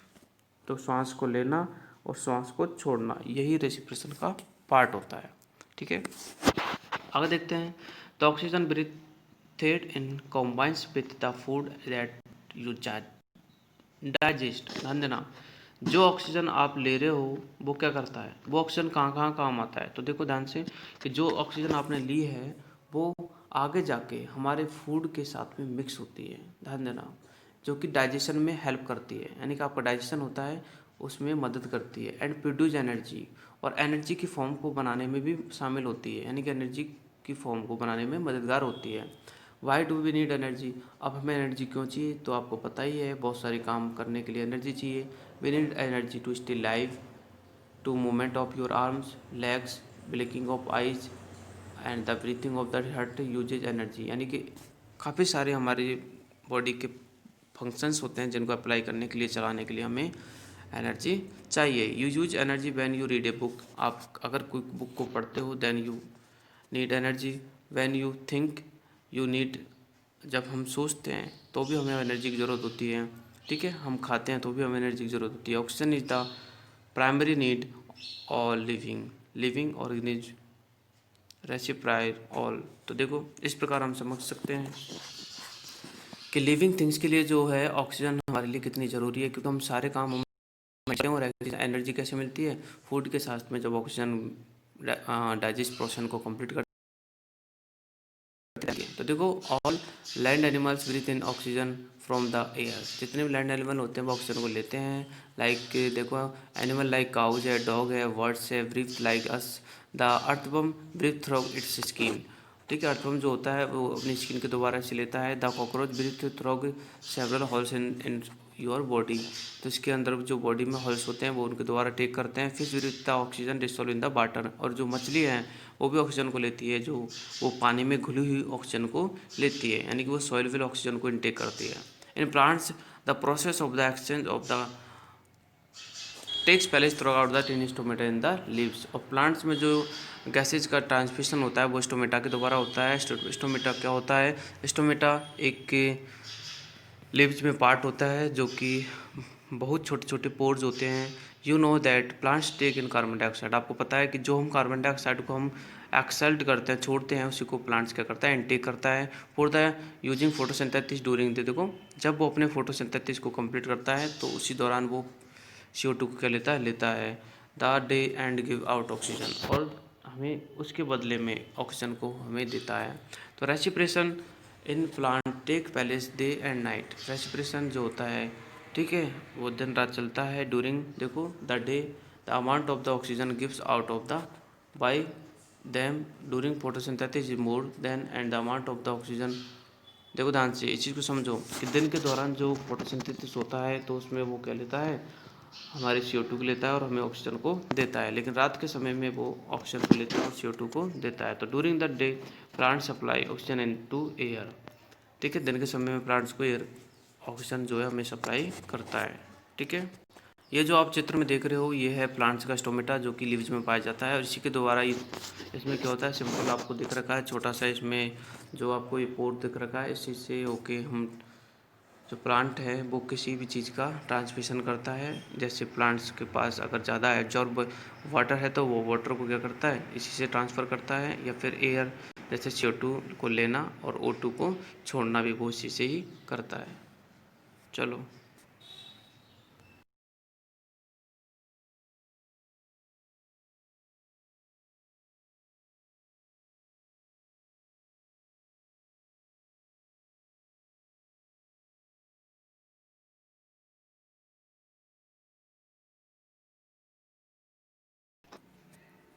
तो श्वास को लेना और श्वास को छोड़ना, यही रेस्पिरेशन का पार्ट होता है। ठीक है, आगे देखते हैं। The oxygen breathed in combines with the food that you digest. ध्यान देना, जो ऑक्सीजन आप ले रहे हो वो क्या करता है, वो ऑक्सीजन कहाँ कहाँ काम आता है। तो देखो ध्यान से कि जो ऑक्सीजन आपने ली है वो आगे जाके हमारे फूड के साथ में मिक्स होती है। ध्यान देना, जो कि डाइजेशन में हेल्प करती है, यानी कि आपका डाइजेशन होता है उसमें मदद करती है। एंड प्रोड्यूस एनर्जी, और एनर्जी की फॉर्म को बनाने में भी शामिल होती है, यानी कि एनर्जी की फॉर्म को बनाने में मददगार होती है। Why do we need energy, अब हमें एनर्जी क्यों चाहिए, तो आपको पता ही है बहुत सारे काम करने के लिए एनर्जी चाहिए। We need energy to stay live, to movement of your arms legs, blinking of eyes, and the breathing of the heart uses energy, यानी कि काफ़ी सारे हमारे बॉडी के फंक्शंस होते हैं जिनको अप्लाई करने के लिए, चलाने के लिए हमें एनर्जी चाहिए। You use energy when you read a book, आप अगर कोई बुक को पढ़ते हो then you need energy. When you think you need, जब हम सोचते हैं तो भी हमें एनर्जी की ज़रूरत होती है, ठीक है। हम खाते हैं तो भी हमें एनर्जी की ज़रूरत होती है। Oxygen is the primary need all living organisms respire all. तो देखो इस प्रकार हम समझ सकते हैं कि लिविंग थिंग्स के लिए जो है ऑक्सीजन हमारे लिए कितनी ज़रूरी है, क्योंकि हम सारे काम हम करते हैं। और एनर्जी कैसे मिलती है? फूड के साथ में, जब ऑक्सीजन डाइजेस्ट प्रोसेस को कंप्लीट करते हैं। तो देखो all land animals breathe in oxygen from the air, जितने भी लैंड एनिमल होते हैं वो ऑक्सीजन को लेते हैं। लाइक देखो एनिमल लाइक काउज है, डॉग है, बर्ड्स है, breathe like us. The earthworm breathe through its skin, ठीक है। अर्थवर्म जो होता है वो अपनी स्किन के द्वारा से लेता है। The cockroach breathe through several holes in your body, तो इसके अंदर जो बॉडी में होल्स होते हैं वो उनके द्वारा टेक करते हैं। Fish breathe the oxygen dissolve in the water, और जो मछली है वो भी ऑक्सीजन को लेती है, जो वो पानी में घुली हुई ऑक्सीजन को लेती है, यानी कि वो सॉइल विल ऑक्सीजन को इनटेक करती है। In plants the process of the exchange of the takes place throughout the tin stomata in the leaves. और प्लांट्स में जो गैसेज का ट्रांसमिशन होता है वो स्टोमेटा के द्वारा होता है। स्टोमेटा क्या होता है? स्टोमेटा एक लीव्स में पार्ट होता है जो कि बहुत छोटे छोटे पोर्स होते हैं। You know that plants take in carbon dioxide, आपको पता है कि जो हम कार्बन डाइऑक्साइड को हम एक्सल्ट करते हैं, छोड़ते हैं, उसी को प्लांट्स क्या करता है? इनटेक करता है। For the using photosynthesis during the, देखो जब वो अपने फोटोसिंथेसिस को कंप्लीट करता है तो उसी दौरान वो CO2 को क्या लेता है the day and give out oxygen, और हमें उसके बदले में ऑक्सीजन को हमें देता है। तो respiration in plant take place day and night. Respiration जो होता है, ठीक है, वो दिन रात चलता है। ड्यूरिंग देखो the day the amount of the oxygen gives out of the by them during photosynthesis is more than and the amount of the oxygen. देखो ध्यान से इस चीज़ को समझो कि दिन के दौरान जो फोटोसिंथेसिस होता है तो उसमें वो क्या लेता है? हमारे CO2 को लेता है और हमें ऑक्सीजन को देता है। लेकिन रात के समय में वो ऑक्सीजन को लेता है और CO2 को देता है। तो during the day plant supply oxygen in to air, ठीक है। दिन के समय में प्लांट्स को एयर ऑक्सीजन जो है हमें सप्लाई करता है, ठीक है। ये जो आप चित्र में देख रहे हो ये है प्लांट्स का स्टोमेटा जो कि लीव्स में पाया जाता है। और इसी के द्वारा ये इसमें क्या होता है? सिंपल आपको दिख रखा है छोटा सा, इसमें जो आपको ये पोर्ट दिख रखा है, इसी से होके हम जो प्लांट है वो किसी भी चीज़ का ट्रांसमिशन करता है। जैसे प्लांट्स के पास अगर ज़्यादा एब्जॉर्ब वाटर है तो वो वाटर को क्या करता है? इसी से ट्रांसफ़र करता है। या फिर एयर जैसे CO2 को लेना और O2 को छोड़ना भी वो इसी से ही करता है। चलो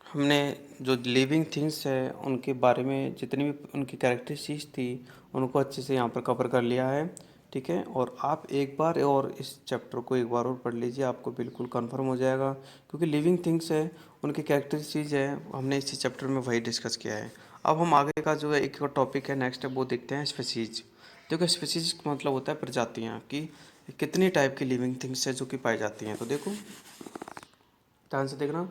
हमने जो लिविंग थिंग्स है उनके बारे में जितनी भी उनकी कैरेक्टरिस्टिक्स थी उनको अच्छे से यहाँ पर कवर कर लिया है, ठीक है। और आप एक बार और इस चैप्टर को एक बार और पढ़ लीजिए, आपको बिल्कुल कंफर्म हो जाएगा। क्योंकि लिविंग थिंग्स है उनकी कैरेक्टरिस्टिक्स है हमने इसी चैप्टर में वही डिस्कस किया है। अब हम आगे का जो है एक और टॉपिक है नेक्स्ट है वो देखते हैं स्पीसीज। देखो स्पीसीज का मतलब होता है प्रजातियाँ, कि कितनी टाइप की लिविंग थिंग्स है जो कि पाई जाती हैं। तो देखो ध्यान से देखना,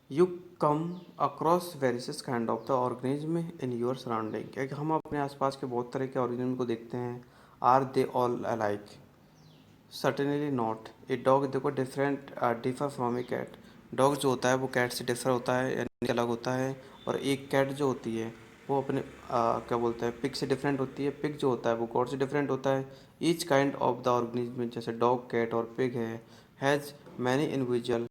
you come across various kind of the organism in your surrounding, क्योंकि हम अपने आसपास के बहुत तरह के ऑर्गेनिज्म को देखते हैं। Are they all alike? Certainly not. A dog देखो different differ from a cat, dog जो होता है वो कैट से डिफर होता है यानी कि अलग होता है। और एक कैट जो होती है वो अपने क्या बोलते हैं पिग से डिफरेंट होती है। पिग जो होता है वो गॉड से डिफरेंट होता है। Each kind of the organism जैसे डॉग कैट और पिग है has many individual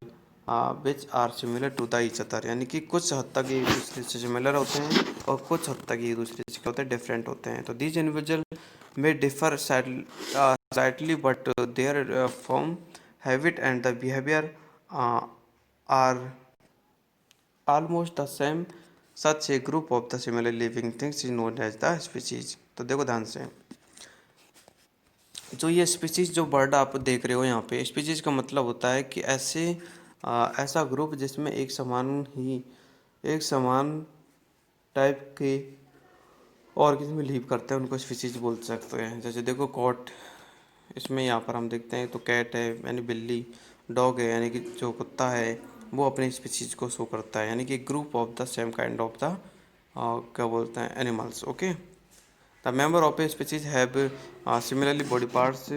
which are similar to the each other, यानी कि कुछ हद तक ये एक दूसरे से सिमिलर होते हैं और कुछ हद तक ये एक दूसरे से क्या होते हैं? डिफरेंट होते हैं। तो these individual may differ slightly but their form habit and the behavior uh, are almost the same. Such a group of the similar living things is known as the species। तो देखो ध्यान से, जो ये species जो bird आप देख रहे हो यहाँ पे, स्पीसीज का मतलब होता है कि ऐसा ग्रुप जिसमें एक समान टाइप के ऑर्गेनिज्म लीव करते हैं उनको स्पीशीज बोल सकते हैं। जैसे देखो कॉट, इसमें यहाँ पर हम देखते हैं तो कैट है यानी बिल्ली, डॉग है यानी कि जो कुत्ता है वो अपनी स्पीशीज को शो करता है, यानी कि group of the same kind of the क्या बोलते हैं animals. Okay, the member of A species have similarly body parts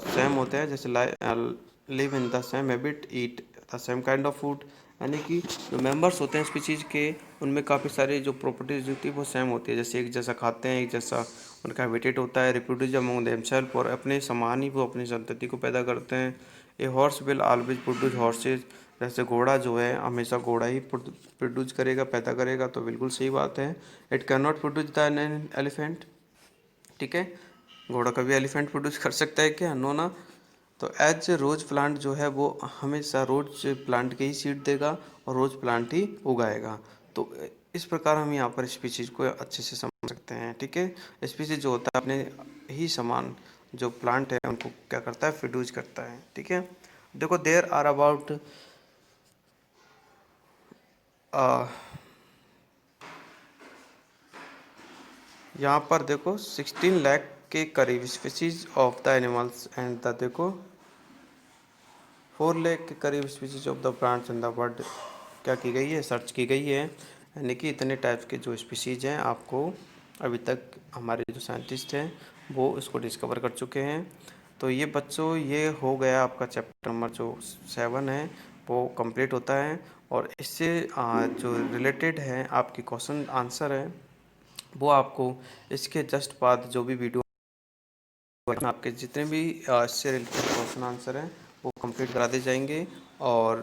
same होते हैं, जैसे live in the same habit, eat the same kind of food, यानी कि जो मेंबर्स होते हैं स्पीशीज के उनमें काफ़ी सारी जो प्रॉपर्टीज होती है वो सेम होती है, जैसे एक जैसा खाते हैं, एक जैसा उनका हैबिटेट होता है, रिप्रोड्यूस अमंग देमसेल्फ, और अपने समान ही वो अपनी संतति को पैदा करते हैं। A horse will always produce horses, जैसे घोड़ा जो है हमेशा घोड़ा ही प्रोड्यूस करेगा, पैदा करेगा, तो बिल्कुल सही बात है। It can not produce the elephant, ठीक है, घोड़ा कभी एलिफेंट प्रोड्यूस कर सकता है क्या? नो ना। तो एज रोज प्लांट जो है वो हमेशा रोज प्लांट के ही सीड देगा और रोज प्लांट ही उगाएगा। तो इस प्रकार हम यहाँ पर स्पीशीज को अच्छे से समझ सकते हैं, ठीक है। स्पीशीज जो होता है अपने ही समान जो प्लांट है उनको क्या करता है, प्रोड्यूस करता है, ठीक है। देखो देयर आर अबाउट यहाँ पर देखो 16 लाख के करीब species of the animals and the देखो 4 लाख के करीब species of the plants in the world क्या की गई है, सर्च की गई है, यानी कि इतने टाइप्स के जो स्पीशीज हैं आपको अभी तक हमारे जो साइंटिस्ट हैं वो इसको डिस्कवर कर चुके हैं। तो ये बच्चों ये हो गया आपका चैप्टर नंबर जो 7 है वो कंप्लीट होता है, और इससे जो रिलेटेड है आपकी क्वेश्चन आंसर है वो आपको इसके जस्ट बाद जो भी वीडियो आपके जितने भी इससे रिलेटेड क्वेश्चन आंसर हैं वो कंप्लीट करा दिए जाएंगे, और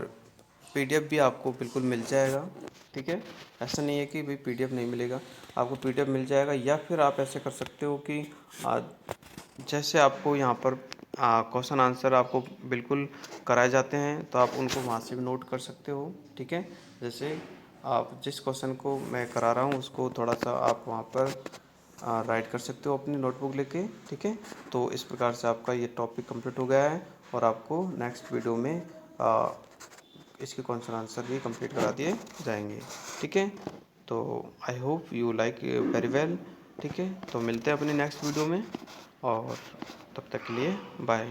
पीडीएफ भी आपको बिल्कुल मिल जाएगा, ठीक है। ऐसा नहीं है कि भाई पीडीएफ नहीं मिलेगा, आपको पीडीएफ मिल जाएगा, या फिर आप ऐसे कर सकते हो कि जैसे आपको यहाँ पर क्वेश्चन आंसर आपको बिल्कुल कराए जाते हैं तो आप उनको वहाँ से भी नोट कर सकते हो, ठीक है। जैसे आप जिस क्वेश्चन को मैं करा रहा हूँ उसको थोड़ा सा आप वहाँ पर राइट कर सकते हो अपनी नोटबुक लेके, ठीक है। तो इस प्रकार से आपका ये टॉपिक कंप्लीट हो गया है, और आपको नेक्स्ट वीडियो में इसके क्वेश्चन आंसर भी कंप्लीट करा दिए जाएंगे, ठीक है। तो I hope you like very well, ठीक है। तो मिलते हैं अपनी नेक्स्ट वीडियो में, और तब तक के लिए बाय।